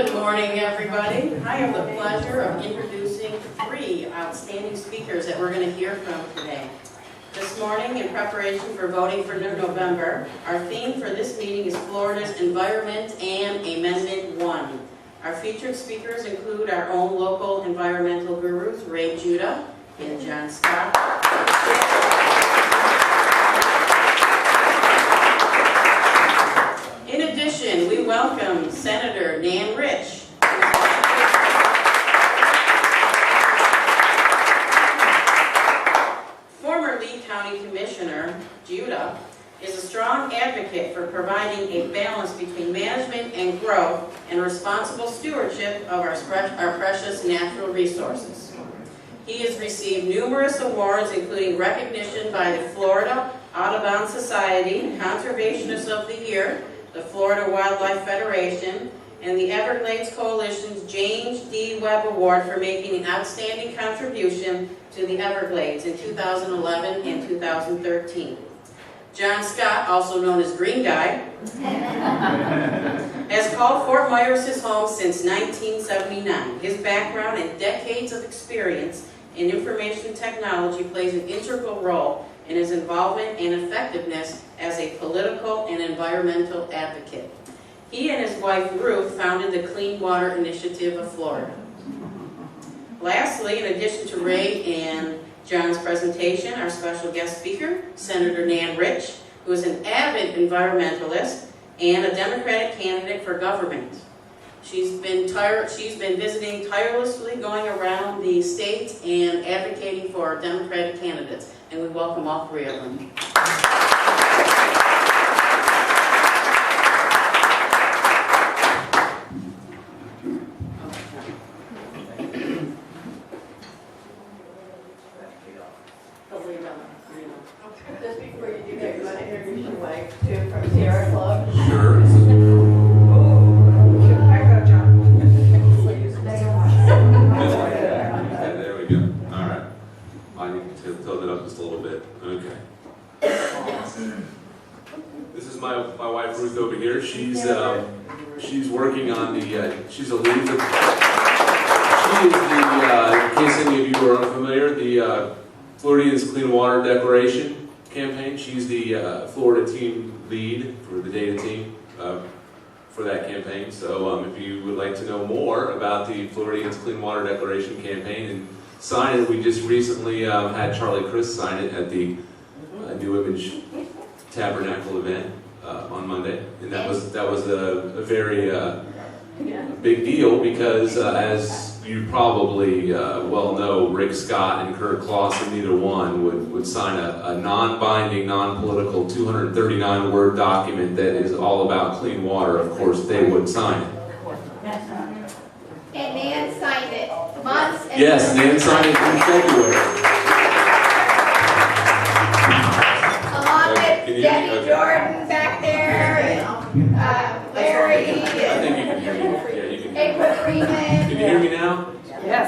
Good morning, everybody. I have the pleasure of introducing three outstanding speakers that we're going to hear from today. This morning, in preparation for voting for November, our theme for this meeting is Florida's Environment and Amendment 1. Our featured speakers include our own local environmental gurus, Ray Judah and John Scott. In addition, we welcome Senator Nan Rich. Former Lee County Commissioner Judah is a strong advocate for providing a balance between management and growth and responsible stewardship of our precious natural resources. He has received numerous awards, including recognition by the Florida Audubon Society, Conservationist of the Year, the Florida Wildlife Federation, and the Everglades Coalition's James D. Webb Award for making an outstanding contribution to the Everglades in 2011 and 2013. John Scott, also known as Green Guy, has called Fort Myers his home since 1979. His background and decades of experience in information technology plays an integral role in his involvement and effectiveness as a political and environmental advocate. He and his wife Ruth founded the Clean Water Initiative of Florida. Lastly, in addition to Ray and John's presentation, our special guest speaker, Senator Nan Rich, who is an avid environmentalist and a Democratic candidate for government. She's been visiting tirelessly, going around the state and advocating for Democratic candidates. And we welcome all three of them. Just before you do that, you want to introduce your wife too from Sierra Club? Sure. I go, John. There we go. All right. I need to tilt it up just a little bit. Okay. This is my wife Ruth over here. She's working on the she's a lead. She is the in case any of you are unfamiliar, the Floridians Clean Water Declaration campaign. She's the Florida team lead for the data team for that campaign. So if you would like to know more about the Floridians Clean Water Declaration campaign and sign it, we just recently had Charlie Chris sign it at the New Image Tabernacle event on Monday, and that was a very big deal because as you probably well know, Rick Scott and Kurt Clausen, neither one would sign a non-binding, non-political 239-word document that is all about clean water. Of course, they would sign it. And Nan signed it months and Yes, Nan signed it in February. along with Can you- Debbie okay. Jordan back there, and Larry, I think you can hear me. Yeah, you can hear me. April Freeman. Can you hear me now? Yes.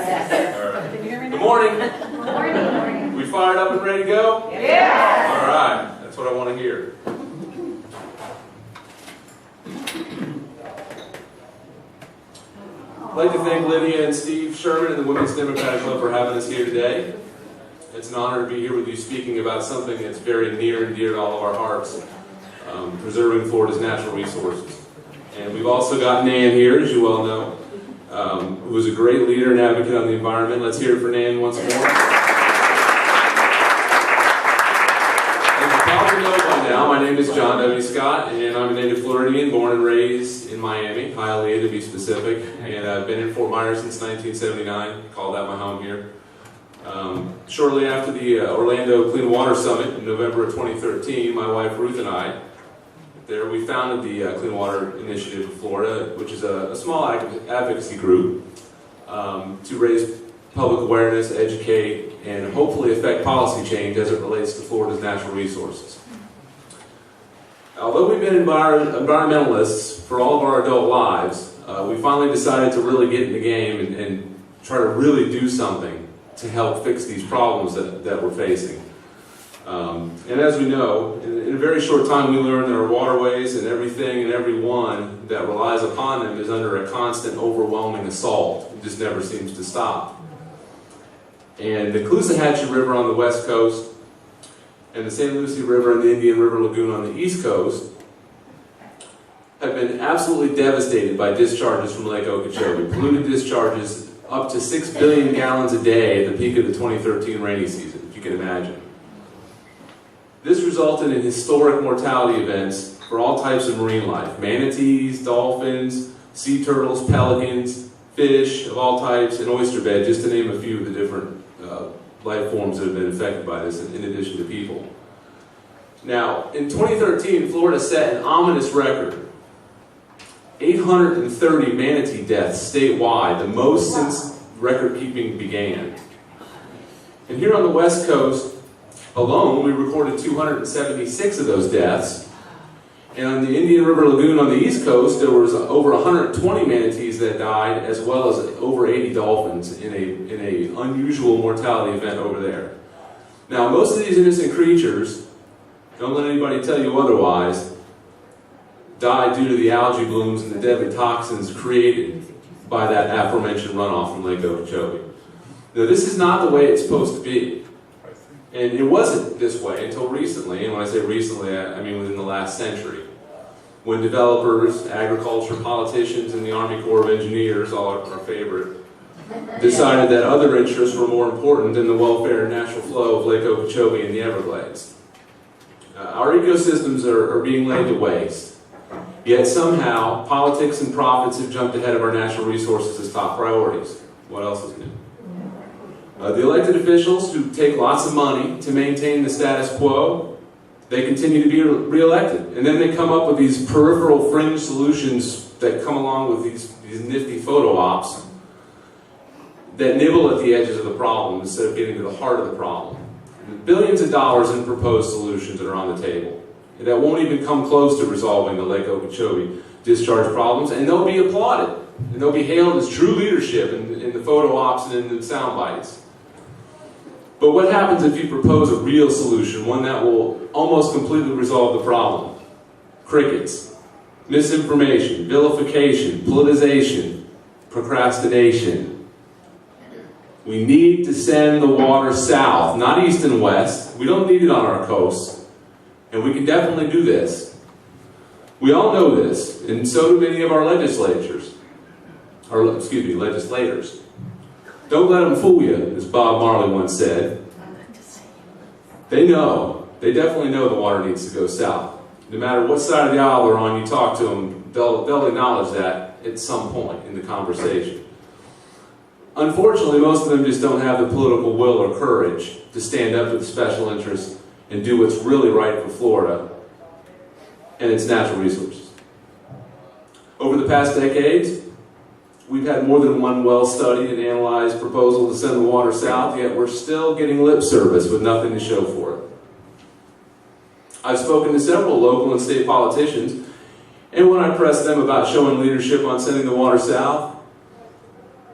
All right. Can you hear me Good now? morning. Morning. We fired up and ready to go? Yeah. All right. That's what I want to hear. I'd like to thank Lydia and Steve Sherman and the Women's Democratic Club for having us here today. It's an honor to be here with you speaking about something that's very near and dear to all of our hearts, preserving Florida's natural resources. And we've also got Nan here, as you well know, who is a great leader and advocate on the environment. Let's hear it for Nan once more. As you probably know by now, my name is John W. Scott, and I'm a native Floridian, born and raised in Miami, Hialeah to be specific, and I've been in Fort Myers since 1979, call that my home here. Shortly after the Orlando Clean Water Summit in November of 2013, my wife Ruth and I, we founded the Clean Water Initiative of Florida, which is a small advocacy group to raise public awareness, educate, and hopefully affect policy change as it relates to Florida's natural resources. Although we've been environmentalists for all of our adult lives, we finally decided to really get in the game and try to really do something to help fix these problems that we're facing. And as we know, in a very short time we learn that our waterways and everything and everyone that relies upon them is under a constant overwhelming assault. It just never seems to stop. And the Caloosahatchee River on the west coast and the St. Lucie River and the Indian River Lagoon on the east coast have been absolutely devastated by discharges from Lake Okeechobee. Polluted discharges up to 6 billion gallons a day at the peak of the 2013 rainy season, if you can imagine. This resulted in historic mortality events for all types of marine life: manatees, dolphins, sea turtles, pelicans, fish of all types, and oyster bed, just to name a few of the different life forms that have been affected by this, in addition to people. Now, in 2013, Florida set an ominous record. 830 manatee deaths statewide, the most since record-keeping began. And here on the West Coast alone, we recorded 276 of those deaths. And on the Indian River Lagoon on the East Coast, there was over 120 manatees that died, as well as over 80 dolphins in a unusual mortality event over there. Now, most of these innocent creatures, don't let anybody tell you otherwise, died due to the algae blooms and the deadly toxins created by that aforementioned runoff from Lake Okeechobee. Now, this is not the way it's supposed to be. And it wasn't this way until recently, and when I say recently, I mean within the last century, when developers, agriculture, politicians, and the Army Corps of Engineers, all our favorite, decided that other interests were more important than the welfare and natural flow of Lake Okeechobee and the Everglades. Our ecosystems are being laid to waste, yet somehow politics and profits have jumped ahead of our natural resources as top priorities. What else is new? The elected officials who take lots of money to maintain the status quo, they continue to be re-elected. And then they come up with these peripheral fringe solutions that come along with these nifty photo ops that nibble at the edges of the problem instead of getting to the heart of the problem. And billions of dollars in proposed solutions that are on the table that won't even come close to resolving the Lake Okeechobee discharge problems, and they'll be applauded. And they'll be hailed as true leadership in the photo ops and in the sound bites. But what happens if you propose a real solution, one that will almost completely resolve the problem? Crickets, misinformation, vilification, politicization, procrastination. We need to send the water south, not east and west. We don't need it on our coasts. And we can definitely do this. We all know this, and so do many of our legislators. Don't let them fool you, as Bob Marley once said. They know. They definitely know the water needs to go south. No matter what side of the aisle they're on, you talk to them, they'll acknowledge that at some point in the conversation. Unfortunately, most of them just don't have the political will or courage to stand up to the special interests and do what's really right for Florida and its natural resources. Over the past decades, we've had more than one well-studied and analyzed proposal to send the water south, yet we're still getting lip service with nothing to show for it. I've spoken to several local and state politicians, and when I press them about showing leadership on sending the water south,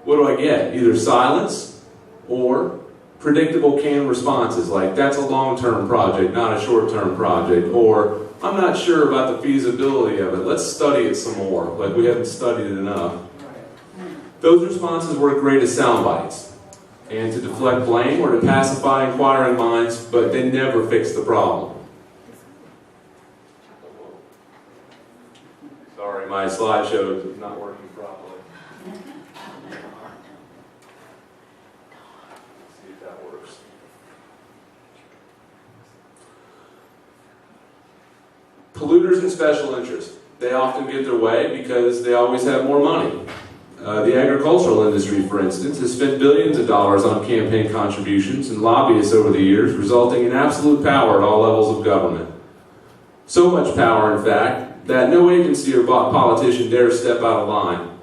what do I get? Either silence or predictable canned responses like, that's a long-term project, not a short-term project, or I'm not sure about the feasibility of it, let's study it some more, like we haven't studied it enough. Those responses work great as sound bites, and to deflect blame or to pacify inquiring minds, but they never fix the problem. Sorry, my slideshow is not working properly. Let's see if that works. Polluters and special interests. They often get their way because they always have more money. The agricultural industry, for instance, has spent billions of dollars on campaign contributions and lobbyists over the years, resulting in absolute power at all levels of government. So much power, in fact, that no agency or politician dares step out of line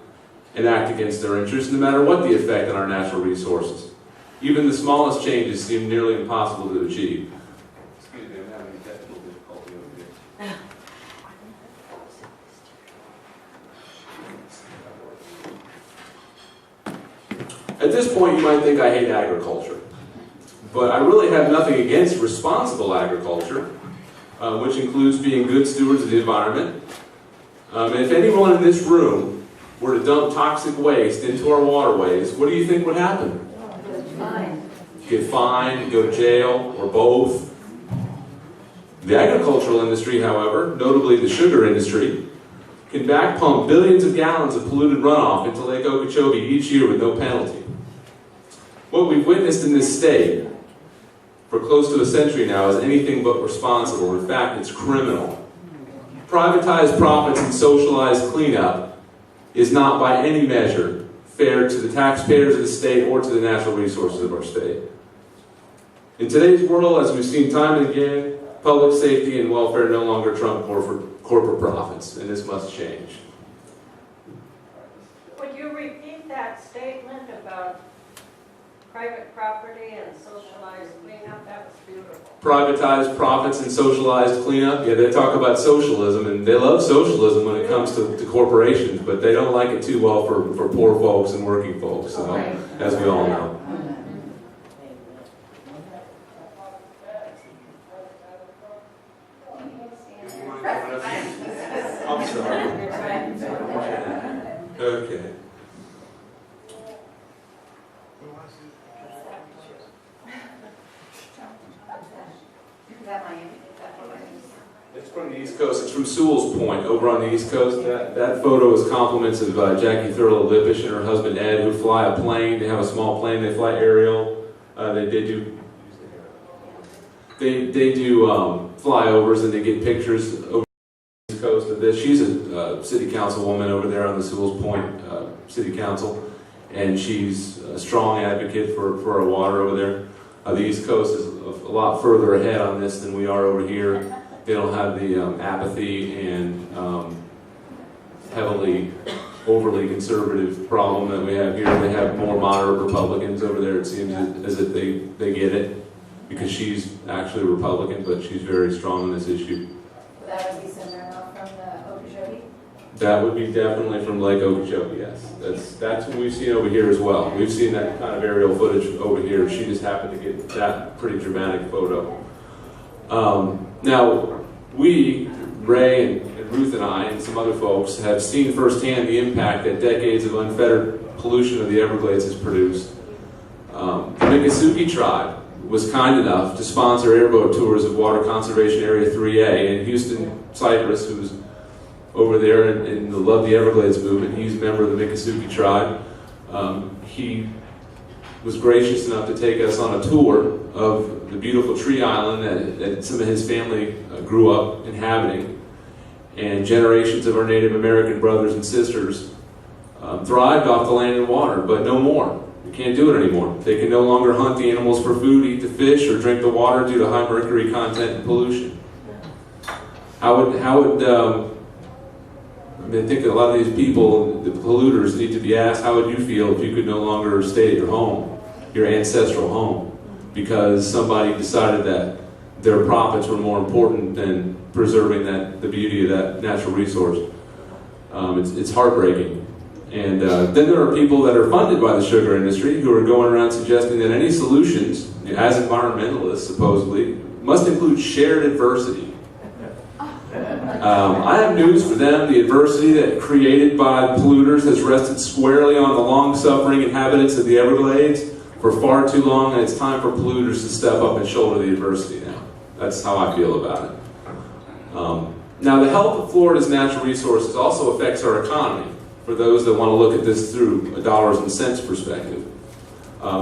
and act against their interests, no matter what the effect on our natural resources. Even the smallest changes seem nearly impossible to achieve. Excuse me, I'm having technical difficulty over here. At this point, you might think I hate agriculture. But I really have nothing against responsible agriculture, which includes being good stewards of the environment. And if anyone in this room were to dump toxic waste into our waterways, what do you think would happen? Get fined, go to jail, or both. The agricultural industry, however, notably the sugar industry, can back pump billions of gallons of polluted runoff into Lake Okeechobee each year with no penalty. What we've witnessed in this state for close to a century now is anything but responsible. In fact, it's criminal. Privatized profits and socialized cleanup is not by any measure fair to the taxpayers of the state or to the natural resources of our state. In today's world, as we've seen time and again, public safety and welfare no longer trump corporate profits, and this must change. Would you repeat that statement about private property and socialized cleanup? That was beautiful. Privatized profits and socialized cleanup. Yeah, they talk about socialism, and they love socialism when it comes to corporations, but they don't like it too well for poor folks and working folks, as we all know. I'm sorry. Okay. It's from the East Coast. It's from Sewell's Point over on the East Coast. That photo is compliments of Jackie Thurlow-Lippisch and her husband Ed, who fly a plane. They have a small plane. They fly aerial. They do flyovers, and they get pictures over the East Coast of this. She's a city councilwoman over there on the Sewell's Point City Council, and she's a strong advocate for our water over there. The East Coast is a lot further ahead on this than we are over here. They don't have the apathy and overly conservative problem that we have here. They have more moderate Republicans over there, it seems, as if they get it, because she's actually a Republican, but she's very strong on this issue. That would be similar from the Okeechobee? That would be definitely from Lake Okeechobee, yes. That's what we've seen over here as well. We've seen that kind of aerial footage over here. She just happened to get that pretty dramatic photo. Now, we, Ray and Ruth and I and some other folks, have seen firsthand the impact that decades of unfettered pollution of the Everglades has produced. The Miccosukee tribe was kind enough to sponsor airboat tours of Water Conservation Area 3A, and Houston Cypress, who's over there in the Love the Everglades movement, he's a member of the Miccosukee tribe. He was gracious enough to take us on a tour of the beautiful tree island that some of his family grew up inhabiting, and generations of our Native American brothers and sisters thrived off the land and water, but no more. They can't do it anymore. They can no longer hunt the animals for food, eat the fish, or drink the water due to high mercury content and pollution. I think a lot of these people, the polluters, need to be asked, how would you feel if you could no longer stay at your home, your ancestral home, because somebody decided that their profits were more important than preserving the beauty of that natural resource? It's heartbreaking. And then there are people that are funded by the sugar industry who are going around suggesting that any solutions, as environmentalists supposedly, must include shared adversity. I have news for them. The adversity that created by polluters has rested squarely on the long-suffering inhabitants of the Everglades for far too long, and it's time for polluters to step up and shoulder the adversity now. That's how I feel about it. Now, the health of Florida's natural resources also affects our economy, for those that want to look at this through a dollars and cents perspective.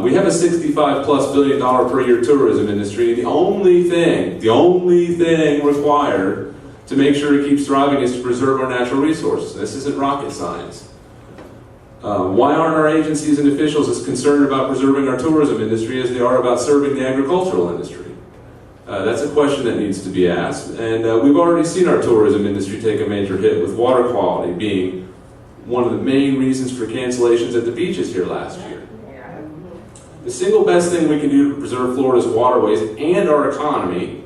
We have a $65+ billion per year tourism industry, and the only thing required to make sure it keeps thriving is to preserve our natural resources. This isn't rocket science. Why aren't our agencies and officials as concerned about preserving our tourism industry as they are about serving the agricultural industry? That's a question that needs to be asked, and we've already seen our tourism industry take a major hit, with water quality being one of the main reasons for cancellations at the beaches here last year. The single best thing we can do to preserve Florida's waterways and our economy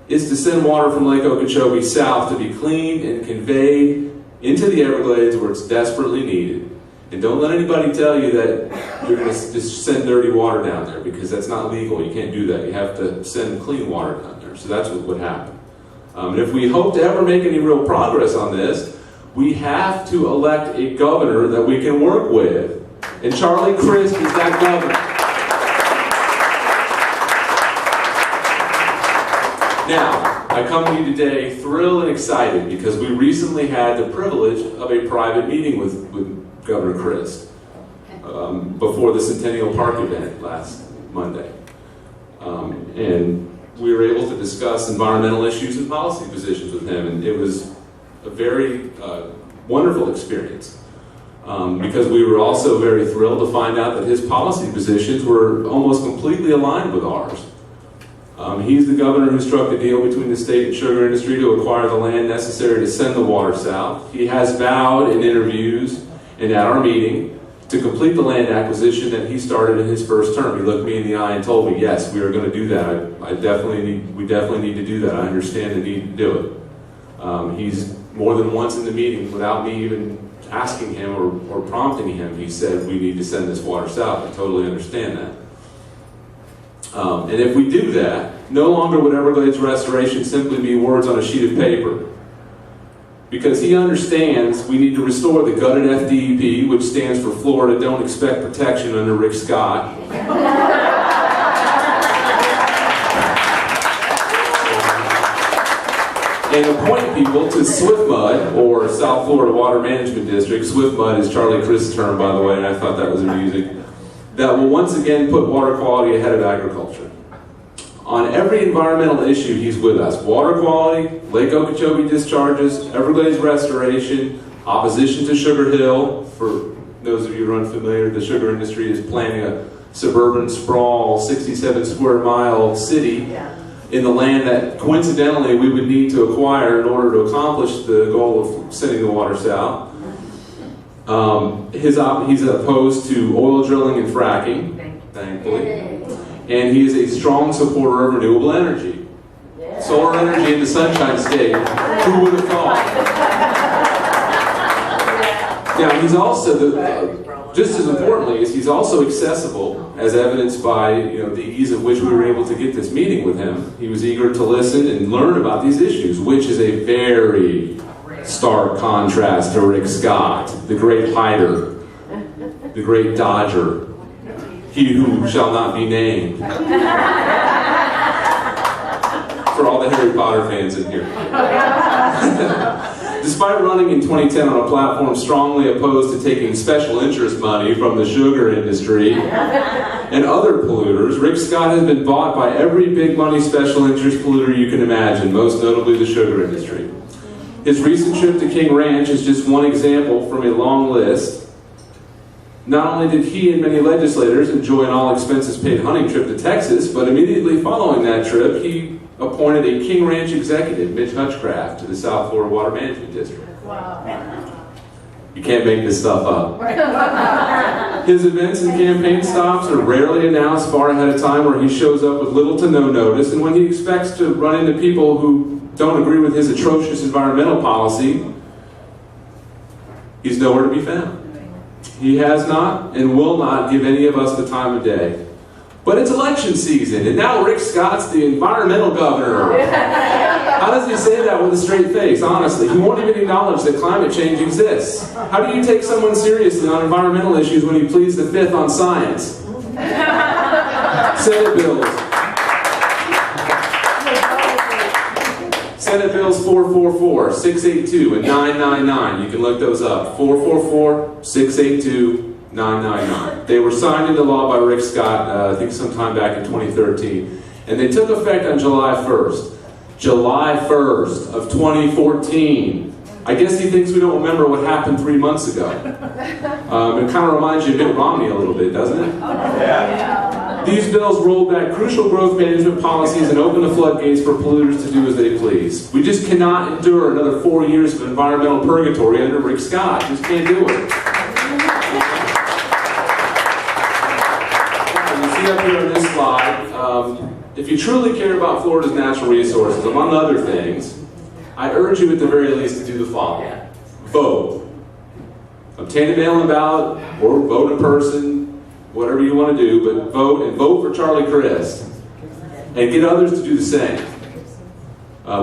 is to send water from Lake Okeechobee south to be cleaned and conveyed into the Everglades where it's desperately needed. And don't let anybody tell you that you're going to just send dirty water down there, because that's not legal. You can't do that. You have to send clean water down there. So that's what would happen. And if we hope to ever make any real progress on this, we have to elect a governor that we can work with. And Charlie Crist is that governor. Now, I come to you today thrilled and excited because we recently had the privilege of a private meeting with Governor Crist before the Centennial Park event last Monday. And we were able to discuss environmental issues and policy positions with him, and it was a very wonderful experience because we were also very thrilled to find out that his policy positions were almost completely aligned with ours. He's the governor who struck the deal between the state and sugar industry to acquire the land necessary to send the water south. He has vowed in interviews and at our meeting to complete the land acquisition that he started in his first term. He looked me in the eye and told me, yes, we are going to do that. We definitely need to do that. I understand the need to do it. He's more than once in the meeting, without me even asking him or prompting him, he said, we need to send this water south. I totally understand that. And if we do that, no longer would Everglades restoration simply be words on a sheet of paper. Because he understands we need to restore the gutted FDEP, which stands for Florida Don't Expect Protection under Rick Scott. And appoint people to SWIFMUD, or South Florida Water Management District. SWIFMUD is Charlie Crist's term, by the way, and I thought that was amusing. That will once again put water quality ahead of agriculture. On every environmental issue, he's with us. Water quality, Lake Okeechobee discharges, Everglades restoration, opposition to Sugar Hill. For those of you who are unfamiliar, the sugar industry is planning a suburban sprawl, 67 square mile city in the land that coincidentally we would need to acquire in order to accomplish the goal of sending the water south. He's opposed to oil drilling and fracking, thankfully. And he is a strong supporter of renewable energy. Solar energy in the Sunshine State. Who would have thought? Now, he's also, just as importantly, he's also accessible, as evidenced by the ease of which we were able to get this meeting with him. He was eager to listen and learn about these issues, which is a very stark contrast to Rick Scott, the great hider, the great dodger. He who shall not be named. For all the Harry Potter fans in here. Despite running in 2010 on a platform strongly opposed to taking special interest money from the sugar industry and other polluters, Rick Scott has been bought by every big money special interest polluter you can imagine, most notably the sugar industry. His recent trip to King Ranch is just one example from a long list. Not only did he and many legislators enjoy an all-expenses-paid hunting trip to Texas, but immediately following that trip, he appointed a King Ranch executive, Mitch Hutchcraft, to the South Florida Water Management District. Wow. You can't make this stuff up. His events and campaign stops are rarely announced far ahead of time, where he shows up with little to no notice, and when he expects to run into people who don't agree with his atrocious environmental policy, he's nowhere to be found. He has not and will not give any of us the time of day. But it's election season, and now Rick Scott's the environmental governor. How does he say that with a straight face, honestly? He won't even acknowledge that climate change exists. How do you take someone seriously on environmental issues when he pleads the fifth on science? Senate bills. Senate bills 444, 682, and 999. You can look those up. 444, 682, 999. They were signed into law by Rick Scott, I think sometime back in 2013. And they took effect on July 1st. July 1st of 2014. I guess he thinks we don't remember what happened 3 months ago. It kind of reminds you of Mitt Romney a little bit, doesn't it? Yeah. These bills roll back crucial growth management policies and open the floodgates for polluters to do as they please. We just cannot endure another 4 years of environmental purgatory under Rick Scott. Just can't do it. You see up here on this slide, if you truly care about Florida's natural resources, among other things, I urge you at the very least to do the following. Vote. Obtain a mail-in ballot or vote in person, whatever you want to do, but vote for Charlie Crist. And get others to do the same.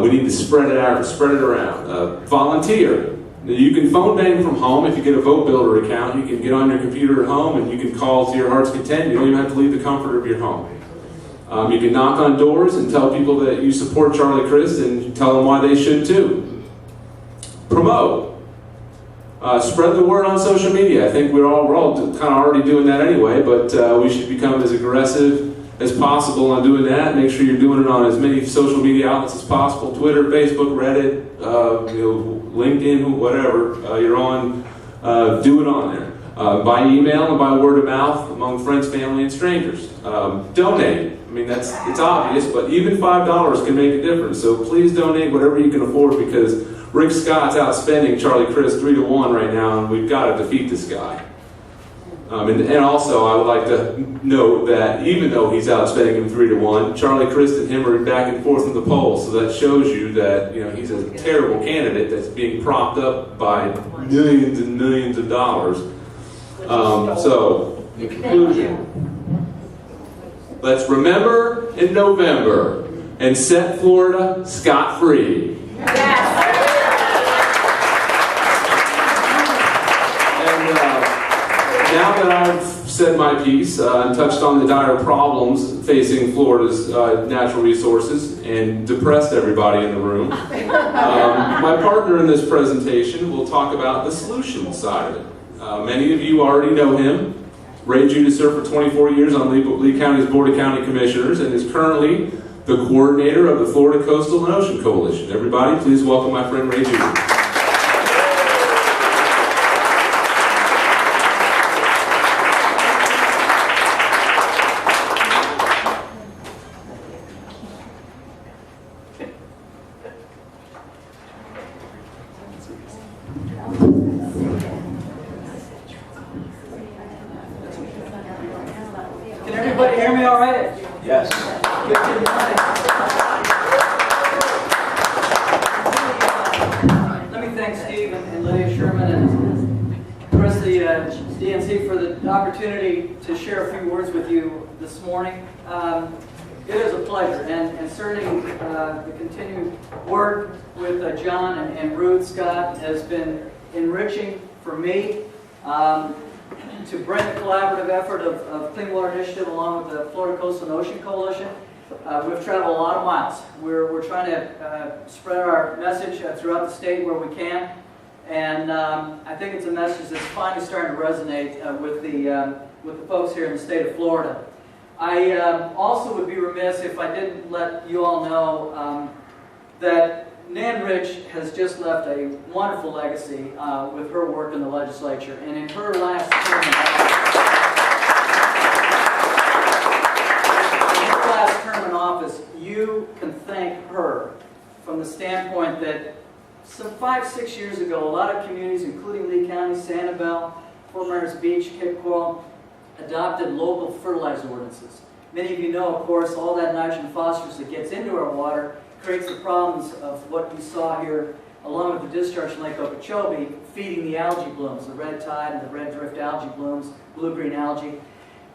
We need to spread it out, spread it around. Volunteer. You can phone bank from home if you get a Vote Builder account. You can get on your computer at home and you can call to your heart's content. You don't even have to leave the comfort of your home. You can knock on doors and tell people that you support Charlie Crist and tell them why they should too. Promote. Spread the word on social media. I think we're all kind of already doing that anyway, but we should become as aggressive as possible on doing that. Make sure you're doing it on as many social media outlets as possible: Twitter, Facebook, Reddit, LinkedIn, whatever you're on. Do it on there. By email and by word of mouth among friends, family, and strangers. Donate. I mean, it's obvious, but even $5 can make a difference. So please donate whatever you can afford, because Rick Scott's outspending Charlie Crist 3-1 right now, and we've got to defeat this guy. And also, I would like to note that even though he's outspending him 3-1, Charlie Crist and him are back and forth in the polls. So that shows you that he's a terrible candidate that's being propped up by millions and millions of dollars. So, in conclusion, let's remember in November and set Florida scot-free. Now that I've said my piece and touched on the dire problems facing Florida's natural resources and depressed everybody in the room, my partner in this presentation will talk about the solution side of it. Many of you already know him. Ray Judah served for 24 years on Lee County's Board of County Commissioners and is currently the coordinator of the Florida Coastal and Ocean Coalition. Everybody, please welcome my friend Ray Judah. Can everybody hear me all right? Yes. Good morning. Let me thank Steve and Lydia Sherman and the rest of the DNC for the opportunity to share a few words with you this morning. It is a pleasure, and certainly the continued work with John and Ruth Scott has been enriching for me. To bring the collaborative effort of Clean Water Initiative along with the Florida Coastal and Ocean Coalition. We've traveled a lot of miles. We're trying to spread our message throughout the state where we can, and I think it's a message that's finally starting to resonate with the folks here in the state of Florida. I also would be remiss if I didn't let you all know that Nan Rich has just left a wonderful legacy with her work in the legislature, and in her last term in office, you can thank her from the standpoint that some 5-6 years ago, a lot of communities, including Lee County, Sanibel, Fort Myers Beach, Cape Coral, adopted local fertilizer ordinances. Many of you know, of course, all that nitrogen and phosphorus that gets into our water creates the problems of what you saw here along with the discharge from Lake Okeechobee, feeding the algae blooms, the red tide and the red drift algae blooms, blue-green algae.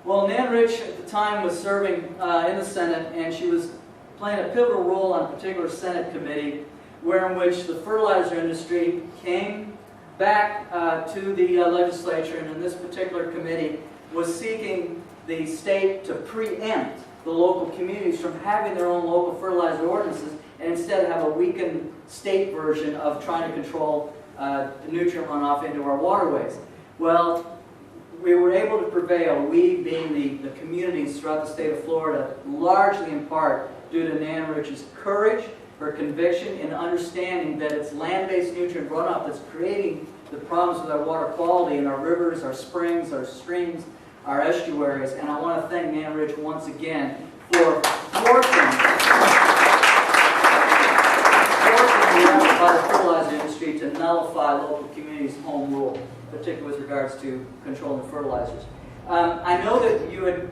Well, Nan Rich at the time was serving in the Senate, and she was playing a pivotal role on a particular Senate committee in which the fertilizer industry came back to the legislature, and in this particular committee was seeking the state to preempt the local communities from having their own local fertilizer ordinances and instead have a weakened state version of trying to control the nutrient runoff into our waterways. Well, we were able to prevail, we being the communities throughout the state of Florida, largely in part due to Nan Rich's courage, her conviction, and understanding that it's land-based nutrient runoff that's creating the problems with our water quality in our rivers, our springs, our streams, our estuaries. And I want to thank Nan Rich once again for forcing by the fertilizer industry to nullify local communities' home rule, particularly with regards to controlling fertilizers. I know that you had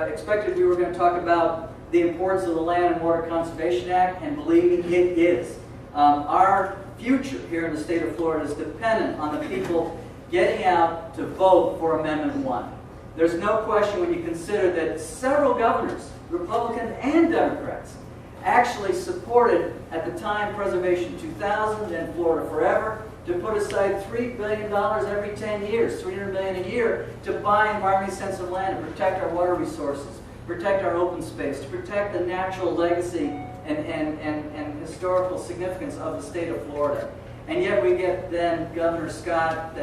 expected we were going to talk about the importance of the Land and Water Conservation Act, and believe me, it is. Our future here in the state of Florida is dependent on the people getting out to vote for Amendment 1. There's no question when you consider that several governors, Republicans and Democrats, actually supported, at the time, Preservation 2000 and Florida Forever, to put aside $3 billion every 10 years, $300 million a year, to buy environmentally sensitive land, to protect our water resources, protect our open space, to protect the natural legacy and historical significance of the state of Florida. And yet we get then Governor Scott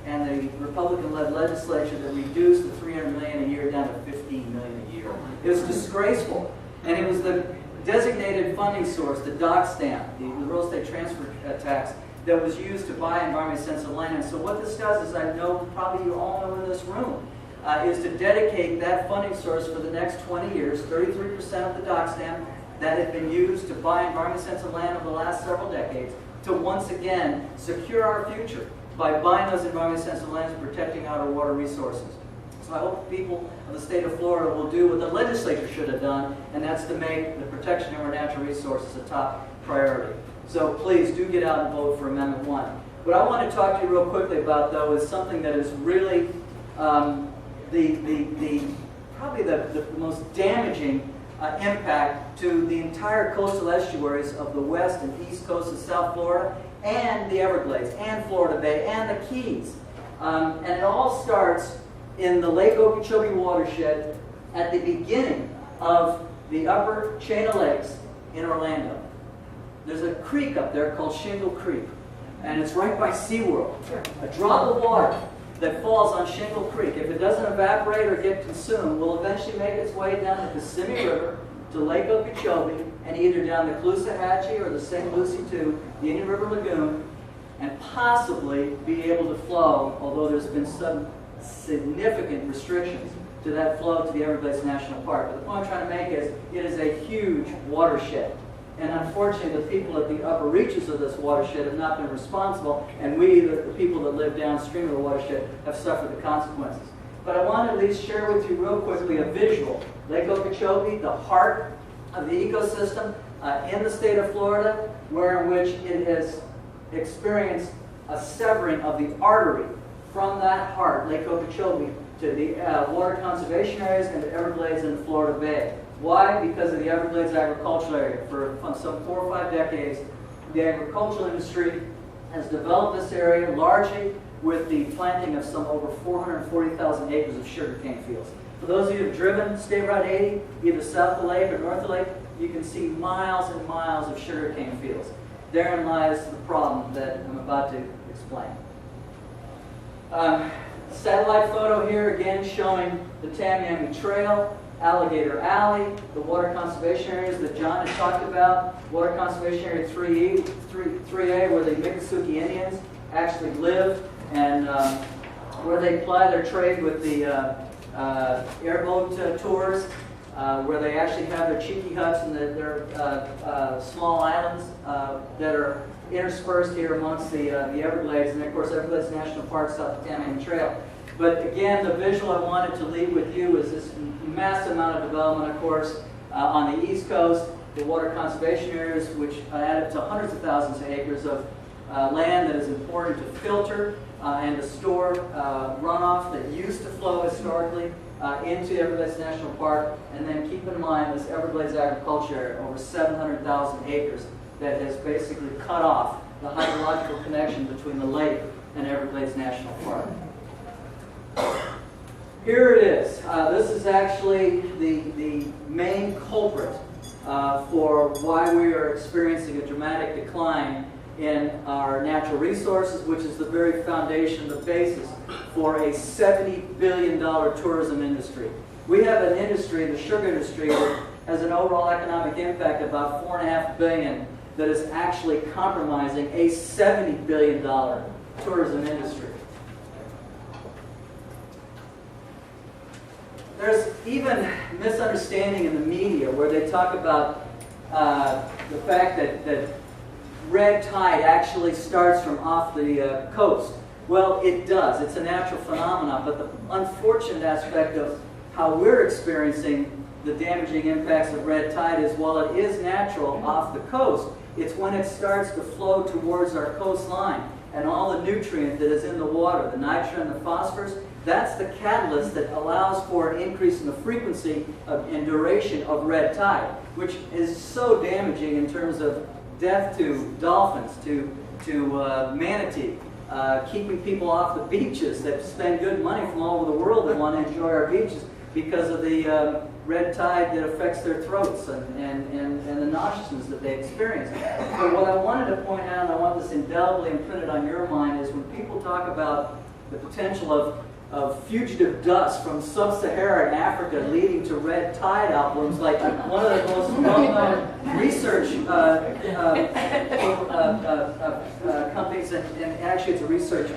and the Republican-led legislature that reduced the $300 million a year down to $15 million a year. It was disgraceful. And it was the designated funding source, the dock stamp, the real estate transfer tax, that was used to buy environmentally sensitive land. And so what this does is, I know probably you all know in this room, is to dedicate that funding source for the next 20 years, 33% of the dock stamp that had been used to buy environmentally sensitive land over the last several decades, to once again secure our future by buying those environmentally sensitive lands and protecting our water resources. So I hope the people of the state of Florida will do what the legislature should have done, and that's to make the protection of our natural resources a top priority. So please do get out and vote for Amendment 1. What I want to talk to you real quickly about, though, is something that is really probably the most damaging impact to the entire coastal estuaries of the west and east coast of South Florida, and the Everglades, and Florida Bay, and the Keys. And it all starts in the Lake Okeechobee watershed at the beginning of the upper chain of lakes in Orlando. There's a creek up there called Shingle Creek, and it's right by SeaWorld. A drop of water that falls on Shingle Creek, if it doesn't evaporate or get consumed, will eventually make its way down the Kissimmee River to Lake Okeechobee, and either down the Caloosahatchee or the St. Lucie to the Indian River Lagoon, and possibly be able to flow, although there's been some significant restrictions to that flow to the Everglades National Park. But the point I'm trying to make is, it is a huge watershed. And unfortunately, the people at the upper reaches of this watershed have not been responsible, and we, the people that live downstream of the watershed, have suffered the consequences. But I want to at least share with you real quickly a visual. Lake Okeechobee, the heart of the ecosystem in the state of Florida, where in which it has experienced a severing of the artery from that heart, Lake Okeechobee, to the water conservation areas and the Everglades and the Florida Bay. Why? Because of the Everglades agricultural area. For some 4 or 5 decades, the agricultural industry has developed this area largely with the planting of some over 440,000 acres of sugarcane fields. For those of you who have driven State Route 80, either south of the lake or north of the lake, you can see miles and miles of sugarcane fields. Therein lies the problem that I'm about to explain. Satellite photo here again showing the Tamiami Trail, Alligator Alley, the water conservation areas that John has talked about, Water Conservation Area 3A, where the Miccosukee Indians actually live, and where they ply their trade with the airboat tours, where they actually have their cheeky huts and their small islands that are interspersed here amongst the Everglades, and of course Everglades National Park, south of Tamiami Trail. But again, the visual I wanted to leave with you is this massive amount of development, of course, on the East Coast, the water conservation areas, which add up to hundreds of thousands of acres of land that is important to filter and to store runoff that used to flow historically into the Everglades National Park. And then keep in mind this Everglades agriculture area, over 700,000 acres, that has basically cut off the hydrological connection between the lake and Everglades National Park. Here it is. This is actually the main culprit for why we are experiencing a dramatic decline in our natural resources, which is the very foundation, the basis for a $70 billion tourism industry. We have an industry, the sugar industry, that has an overall economic impact of about $4.5 billion that is actually compromising a $70 billion tourism industry. There's even misunderstanding in the media where they talk about the fact that red tide actually starts from off the coast. Well, it does. It's a natural phenomenon, but the unfortunate aspect of how we're experiencing the damaging impacts of red tide is, while it is natural off the coast, it's when it starts to flow towards our coastline and all the nutrient that is in the water, the nitrogen, the phosphorus, that's the catalyst that allows for an increase in the frequency and duration of red tide, which is so damaging in terms of death to dolphins, to manatee, keeping people off the beaches that spend good money from all over the world that want to enjoy our beaches because of the red tide that affects their throats and the nauseousness that they experience. But what I wanted to point out, and I want this indelibly imprinted on your mind, is when people talk about the potential of fugitive dust from sub-Saharan Africa leading to red tide outblooms, like one of the most well-known research companies, and actually it's a research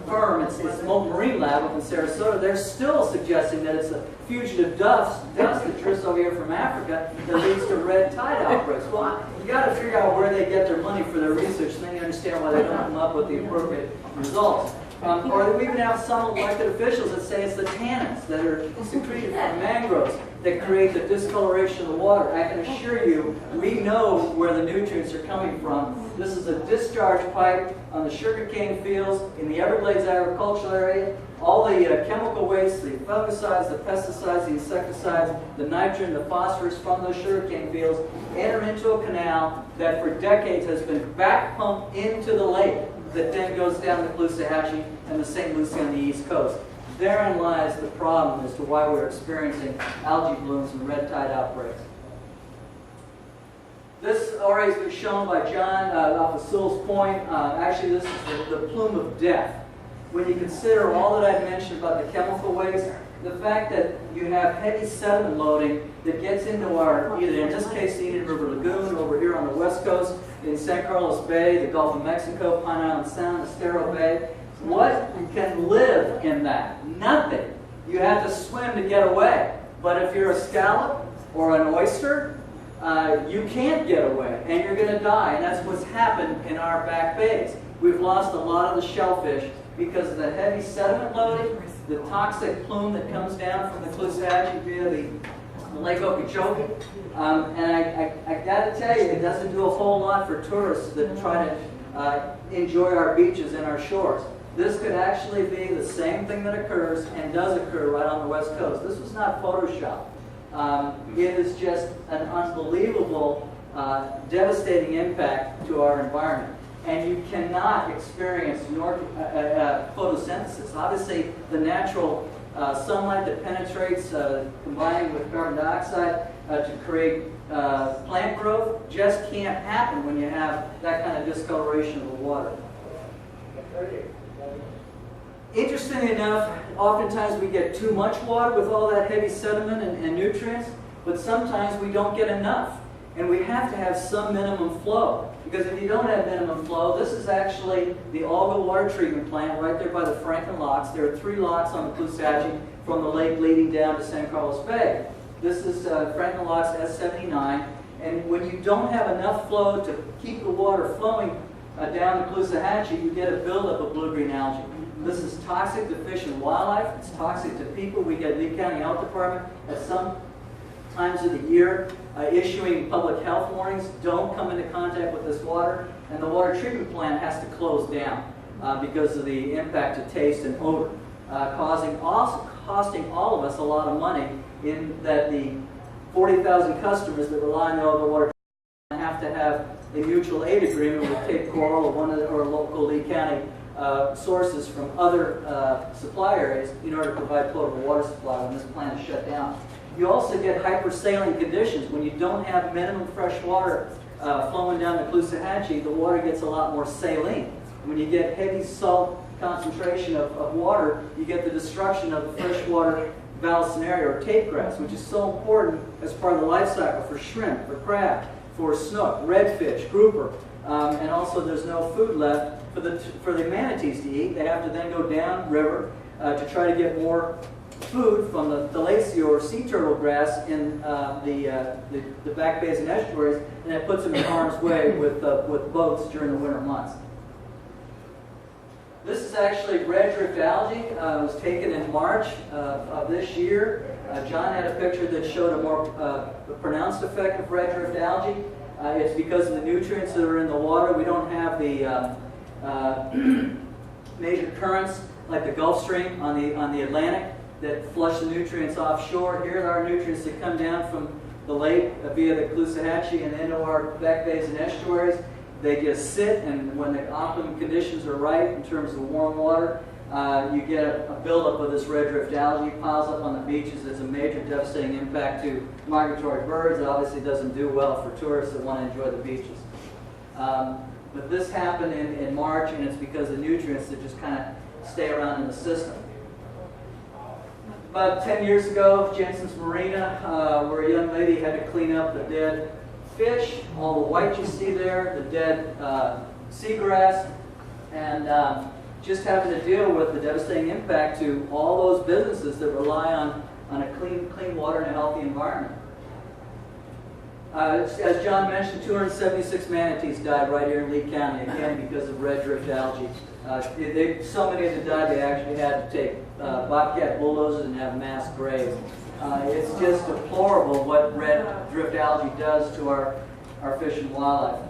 firm, it's the Molten Marine Lab up in Sarasota, they're still suggesting that it's a fugitive dust that drifts over here from Africa that leads to red tide outbreaks. Well, you got to figure out where they get their money for their research, and then you understand why they don't come up with the appropriate results. Or we even have some elected officials that say it's the tannins that are secreted from mangroves that create the discoloration of the water. I can assure you, we know where the nutrients are coming from. This is a discharge pipe on the sugarcane fields in the Everglades agricultural area. All the chemical waste, the fungicides, the pesticides, the insecticides, the nitrogen, the phosphorus from those sugarcane fields enter into a canal that for decades has been back pumped into the lake that then goes down the Caloosahatchee and the St. Lucie on the East Coast. Therein lies the problem as to why we're experiencing algae blooms and red tide outbreaks. This already has been shown by John off of Sewell's Point. Actually, this is the plume of death. When you consider all that I've mentioned about the chemical waste, the fact that you have heavy sediment loading that gets into our, either in this case, the Indian River Lagoon, over here on the west coast, in San Carlos Bay, the Gulf of Mexico, Pine Island Sound, Estero Bay. What can live in that? Nothing. You have to swim to get away. But if you're a scallop or an oyster, you can't get away, and you're going to die. And that's what's happened in our back bays. We've lost a lot of the shellfish because of the heavy sediment loading, the toxic plume that comes down from the Caloosahatchee via the Lake Okeechobee. And I got to tell you, it doesn't do a whole lot for tourists that try to enjoy our beaches and our shores. This could actually be the same thing that occurs and does occur right on the West Coast. This was not Photoshop. It is just an unbelievable, devastating impact to our environment. And you cannot experience photosynthesis. Obviously, the natural sunlight that penetrates, combining with carbon dioxide to create plant growth, just can't happen when you have that kind of discoloration of the water. Interestingly enough, oftentimes we get too much water with all that heavy sediment and nutrients, but sometimes we don't get enough. And we have to have some minimum flow. Because if you don't have minimum flow, this is actually the Alga water treatment plant right there by the Franklin locks. There are 3 locks on the Caloosahatchee from the lake leading down to San Carlos Bay. This is Franklin locks S79. And when you don't have enough flow to keep the water flowing down the Caloosahatchee, you get a buildup of blue-green algae. This is toxic to fish and wildlife. It's toxic to people. We get Lee County Health Department at some times of the year issuing public health warnings. Don't come into contact with this water. And the water treatment plant has to close down because of the impact to taste and odor, costing all of us a lot of money in that the 40,000 customers that rely on the Alga water treatment have to have a mutual aid agreement with Cape Coral or one of our local Lee County sources from other supply areas in order to provide potable water supply when this plant is shut down. You also get hypersaline conditions. When you don't have minimum fresh water flowing down the Caloosahatchee, the water gets a lot more saline. When you get heavy salt concentration of water, you get the destruction of the freshwater Vallisneria or tape grass, which is so important as part of the life cycle for shrimp, for crab, for snook, redfish, grouper. And also there's no food left for the manatees to eat. They have to then go down river to try to get more food from the Thalacia or sea turtle grass in the back bays and estuaries, and that puts them in harm's way with boats during the winter months. This is actually red drift algae. It was taken in March of this year. John had a picture that showed a more pronounced effect of red drift algae. It's because of the nutrients that are in the water. We don't have the major currents like the Gulf Stream on the Atlantic that flush the nutrients offshore. Here are our nutrients that come down from the lake via the Caloosahatchee and into our back bays and estuaries. They just sit, and when the optimum conditions are right in terms of warm water, you get a buildup of this red drift algae, piles up on the beaches. It's a major devastating impact to migratory birds. It obviously doesn't do well for tourists that want to enjoy the beaches. But this happened in March, and it's because of nutrients that just kind of stay around in the system. About 10 years ago, Jensen's Marina, where a young lady had to clean up the dead fish, all the white you see there, the dead seagrass, and just having to deal with the devastating impact to all those businesses that rely on a clean water and a healthy environment. As John mentioned, 276 manatees died right here in Lee County, again because of red drift algae. So many of them died, they actually had to take bobcat bulldozers and have mass graves. It's just deplorable what red drift algae does to our fish and wildlife.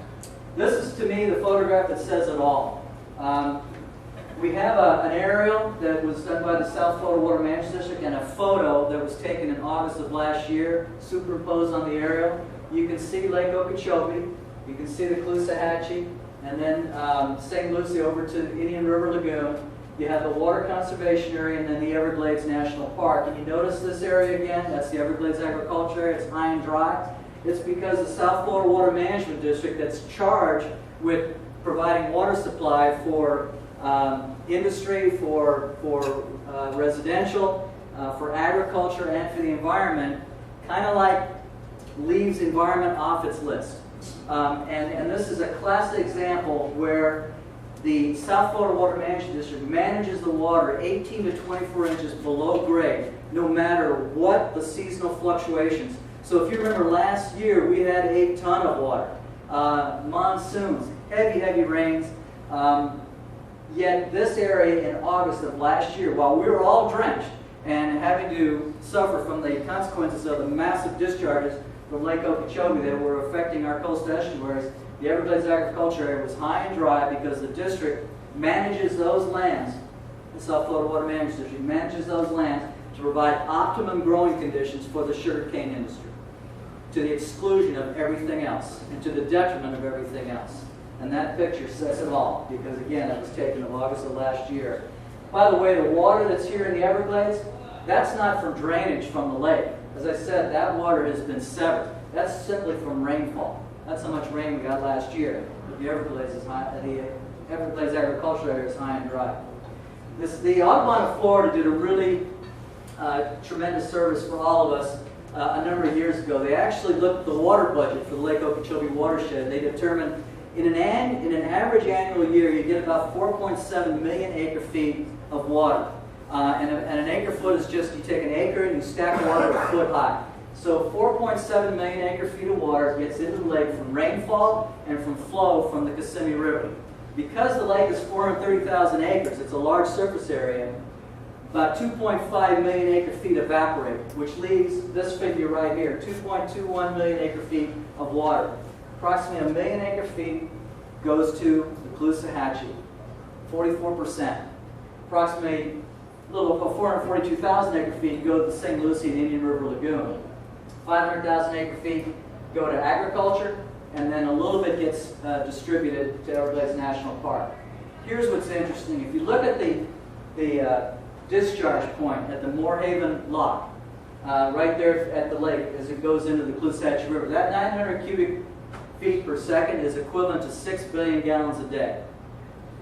This is, to me, the photograph that says it all. We have an aerial that was done by the South Florida Water Management District and a photo that was taken in August of last year, superimposed on the aerial. You can see Lake Okeechobee, you can see the Caloosahatchee, and then St. Lucie over to the Indian River Lagoon. You have the Water Conservation Area and then the Everglades National Park. And you notice this area again, that's the Everglades Agriculture Area, it's high and dry. It's because the South Florida Water Management District that's charged with providing water supply for industry, for residential, for agriculture, and for the environment, kind of like leaves environment off its list. And this is a classic example where the South Florida Water Management District manages the water 18 to 24 inches below grade, no matter what the seasonal fluctuations. So if you remember last year, we had a ton of water. Monsoons, heavy rains. Yet this area in August of last year, while we were all drenched and having to suffer from the consequences of the massive discharges from Lake Okeechobee that were affecting our coastal estuaries, the Everglades Agriculture Area was high and dry because the district manages those lands, the South Florida Water Management District manages those lands to provide optimum growing conditions for the sugarcane industry, to the exclusion of everything else and to the detriment of everything else. And that picture says it all, because again, it was taken in August of last year. By the way, the water that's here in the Everglades, that's not from drainage from the lake. As I said, that water has been severed. That's simply from rainfall. That's how much rain we got last year. But the Everglades Agricultural Area is high and dry. The Audubon of Florida did a really tremendous service for all of us a number of years ago. They actually looked at the water budget for the Lake Okeechobee watershed. They determined in an average annual year, you get about 4.7 million acre feet of water. And an acre foot is just, you take an acre and you stack water a foot high. So 4.7 million acre feet of water gets into the lake from rainfall and from flow from the Kissimmee River. Because the lake is 430,000 acres, it's a large surface area, about 2.5 million acre feet evaporate, which leaves this figure right here, 2.21 million acre feet of water. Approximately a million acre feet goes to the Caloosahatchee, 44%. Approximately a little over 442,000 acre feet go to the St. Lucie and Indian River Lagoon. 500,000 acre feet go to agriculture, and then a little bit gets distributed to Everglades National Park. Here's what's interesting. If you look at the discharge point at the Moorhaven Lock, right there at the lake as it goes into the Caloosahatchee River, that 900 cubic feet per second is equivalent to 6 billion gallons a day.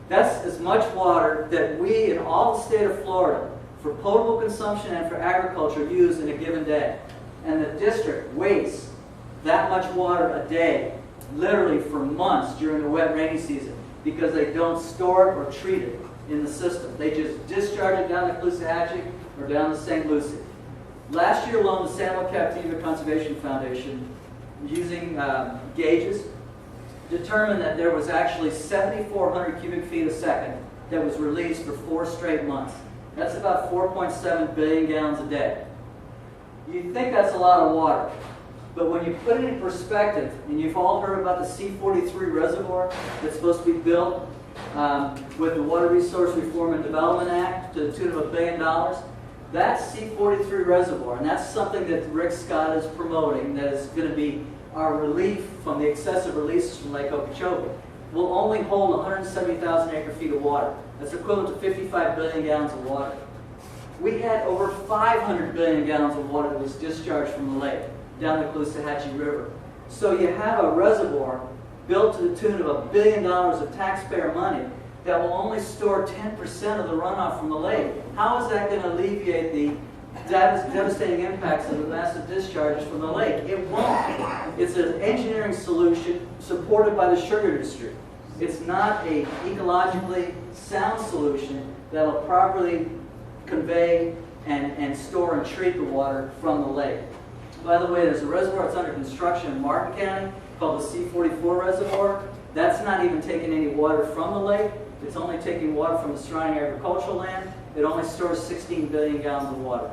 That's as much water that we in all the state of Florida, for potable consumption and for agriculture, use in a given day. And the district wastes that much water a day, literally for months during the wet rainy season, because they don't store it or treat it in the system. They just discharge it down the Caloosahatchee or down the St. Lucie. Last year alone, the San Juan Captiva Conservation Foundation, using gauges, determined that there was actually 7,400 cubic feet a second that was released for 4 straight months. That's about 4.7 billion gallons a day. You'd think that's a lot of water, but when you put it in perspective, and you've all heard about the C-43 reservoir that's supposed to be built with the Water Resource Reform and Development Act to the tune of $1 billion. That's C-43 reservoir, and that's something that Rick Scott is promoting that is going to be our relief from the excessive releases from Lake Okeechobee. Will only hold 170,000 acre-feet of water. That's equivalent to 55 billion gallons of water. We had over 500 billion gallons of water that was discharged from the lake down the Caloosahatchee River. So you have a reservoir built to the tune of $1 billion of taxpayer money that will only store 10% of the runoff from the lake. How is that going to alleviate the devastating impacts of the massive discharges from the lake? It won't. It's an engineering solution supported by the sugar industry. It's not an ecologically sound solution that will properly convey and store and treat the water from the lake. By the way, there's a reservoir that's under construction in Martin County called the C-44 reservoir. That's not even taking any water from the lake. It's only taking water from the surrounding agricultural land. It only stores 16 billion gallons of water.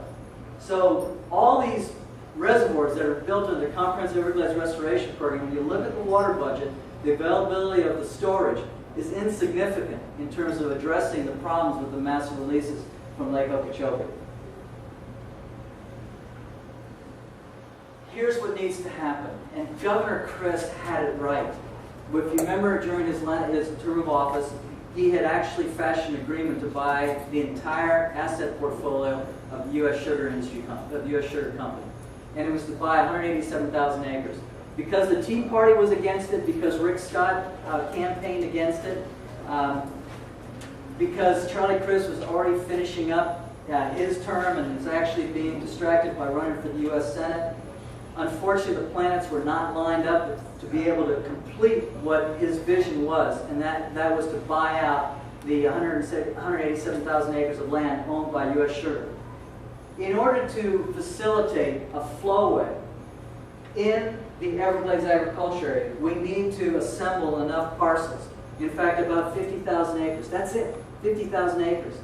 So all these reservoirs that are built into the Comprehensive Everglades Restoration Program, when you look at the water budget, the availability of the storage is insignificant in terms of addressing the problems with the massive releases from Lake Okeechobee. Here's what needs to happen, and Governor Crist had it right. If you remember, during his term of office, he had actually fashioned an agreement to buy the entire asset portfolio of the U.S. Sugar Company, and it was to buy 187,000 acres. Because the Tea Party was against it, because Rick Scott campaigned against it, because Charlie Crist was already finishing up his term and was actually being distracted by running for the U.S. Senate. Unfortunately, the planets were not lined up to be able to complete what his vision was, and that was to buy out the 187,000 acres of land owned by U.S. Sugar. In order to facilitate a flowway in the Everglades agriculture area, we need to assemble enough parcels. In fact, about 50,000 acres. That's it, 50,000 acres.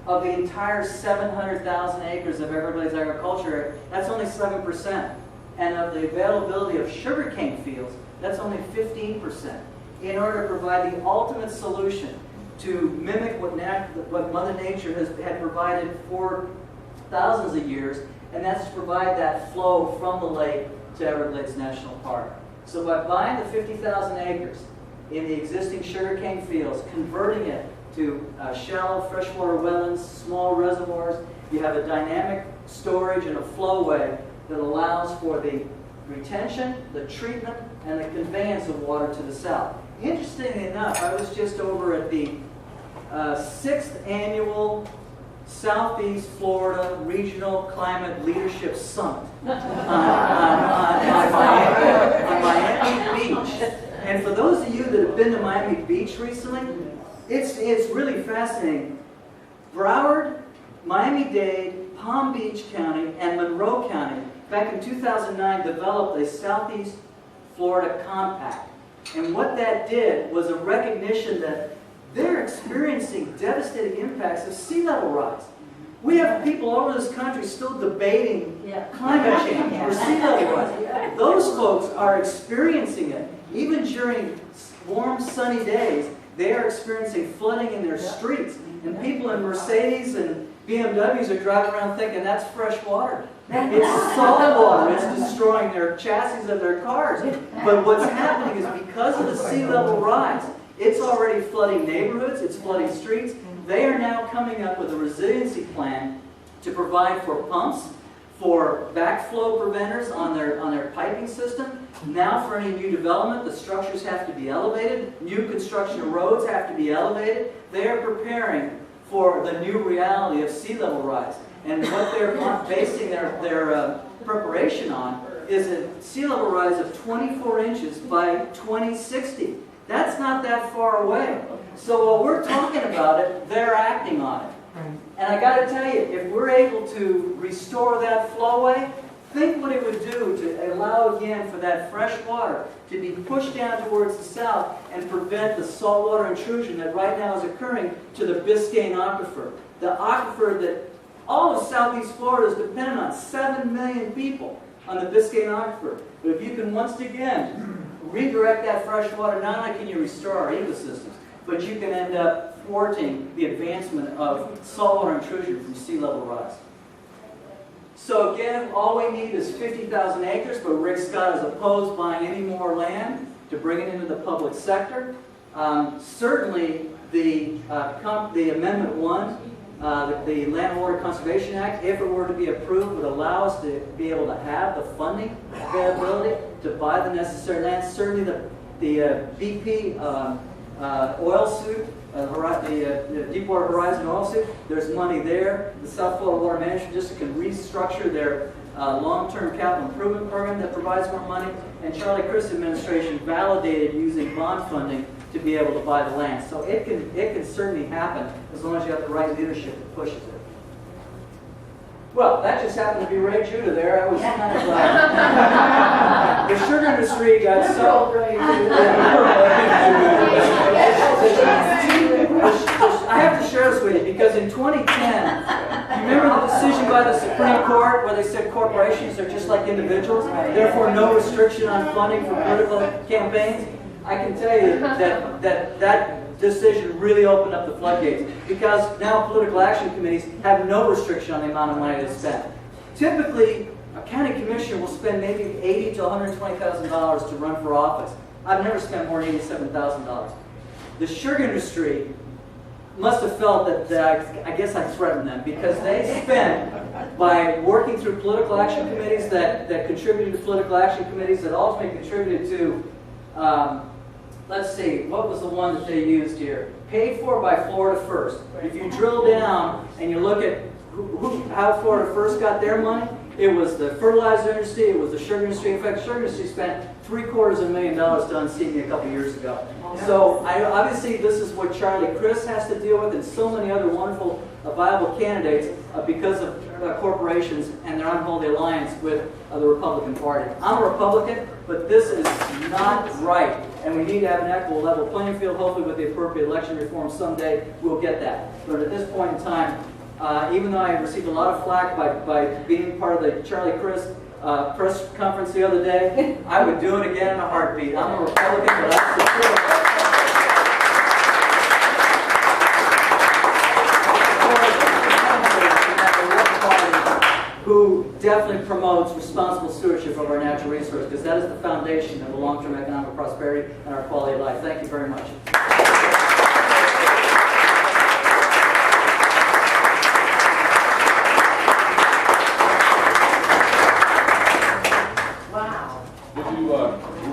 Of the entire 700,000 acres of Everglades agriculture area, that's only 7%. And of the availability of sugarcane fields, that's only 15%. In order to provide the ultimate solution to mimic what Mother Nature had provided for thousands of years, and that's to provide that flow from the lake to Everglades National Park. So by buying the 50,000 acres in the existing sugarcane fields, converting it to shallow freshwater wetlands, small reservoirs, you have a dynamic storage and a flowway that allows for the retention, the treatment, and the conveyance of water to the south. Interestingly enough, I was just over at the 6th Annual Southeast Florida Regional Climate Leadership Summit on Miami Beach. And for those of you that have been to Miami Beach recently, it's really fascinating. Broward, Miami-Dade, Palm Beach County, and Monroe County back in 2009 developed a Southeast Florida Compact. And what that did was a recognition that they're experiencing devastating impacts of sea level rise. We have people all over this country still debating climate change or sea level rise. Those folks are experiencing it. Even during warm, sunny days, they are experiencing flooding in their streets. And people in Mercedes and BMWs are driving around thinking that's fresh water. It's salt water. It's destroying their chassis of their cars. But what's happening is because of the sea level rise, it's already flooding neighborhoods, it's flooding streets. They are now coming up with a resiliency plan to provide for pumps, for backflow preventers on their piping system. Now for any new development, the structures have to be elevated. New construction of roads have to be elevated. They are preparing for the new reality of sea level rise. And what they're basing their preparation on is a sea level rise of 24 inches by 2060. That's not that far away. So while we're talking about it, they're acting on it. And I got to tell you, if we're able to restore that flowway, think what it would do to allow again for that fresh water to be pushed down towards the south and prevent the saltwater intrusion that right now is occurring to the Biscayne Aquifer. The aquifer that all of Southeast Florida is dependent on, 7 million people on the Biscayne Aquifer. But if you can once again redirect that fresh water, not only can you restore our ecosystems, but you can end up thwarting the advancement of saltwater intrusion from sea level rise. So again, all we need is 50,000 acres, but Rick Scott is opposed buying any more land to bring it into the public sector. Certainly, the Amendment 1, the Land and Water Conservation Act, if it were to be approved, would allow us to be able to have the funding availability to buy the necessary land. Certainly, the BP oil suit, the Deepwater Horizon oil suit, there's money there. The South Florida Water Management District can restructure their long-term capital improvement program that provides more money. And Charlie Crist administration validated using bond funding to be able to buy the land. So it can certainly happen as long as you have the right leadership that pushes it. Well, that just happened to be Ray Judah there. I was kind of the sugar industry got so. I have to share this with you because in 2010, you remember the decision by the Supreme Court where they said corporations are just like individuals, therefore no restriction on funding for political campaigns? I can tell you that decision really opened up the floodgates because now political action committees have no restriction on the amount of money they spend. Typically, a county commissioner will spend maybe $80,000 to $120,000 to run for office. I've never spent more than $87,000. The sugar industry must have felt that I guess I threatened them because they spent, by working through political action committees that contributed to political action committees that ultimately contributed to, let's see, what was the one that they used here? Paid for by Florida First. If you drill down and you look at how Florida First got their money, it was the fertilizer industry, it was the sugar industry. In fact, the sugar industry spent $750,000 to unseat me a couple years ago. So obviously this is what Charlie Crist has to deal with and so many other wonderful viable candidates because of corporations and their unholy alliance with the Republican Party. I'm a Republican, but this is not right. And we need to have an equitable level playing field. Hopefully with the appropriate election reform someday we'll get that. But at this point in time, even though I received a lot of flack by being part of the Charlie Crist press conference the other day, I would do it again in a heartbeat. I'm a Republican, but I support who definitely promotes responsible stewardship of our natural resources, because that is the foundation of the long-term economic prosperity and our quality of life. Thank you very much.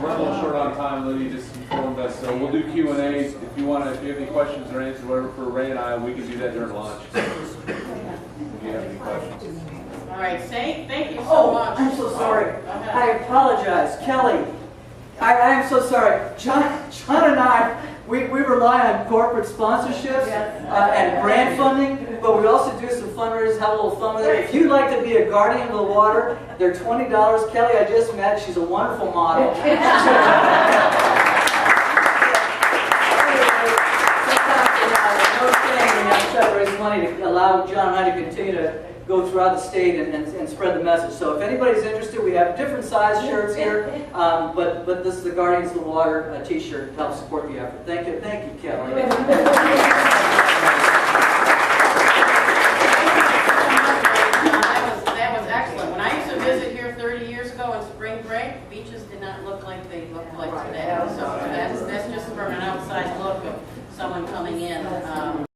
We're a little short on time. Lydia just informed us, so we'll do Q&A. If you have any questions or answers, whatever, for Ray and I, we can do that during lunch. If you have any questions. All right, thank you so much. I'm so sorry. I apologize. Kelly, I am so sorry. John and I, we rely on corporate sponsorships and grant funding, but we also do some fundraisers, have a little fun with it. If you'd like to be a guardian of the water, they're $20. Kelly, I just met. She's a wonderful model. Raise money to allow John and I to continue to go throughout the state and spread the message. So if anybody's interested, we have different size shirts here, but this is the Guardians of the Water t-shirt to help support the effort. Thank you, Kelly.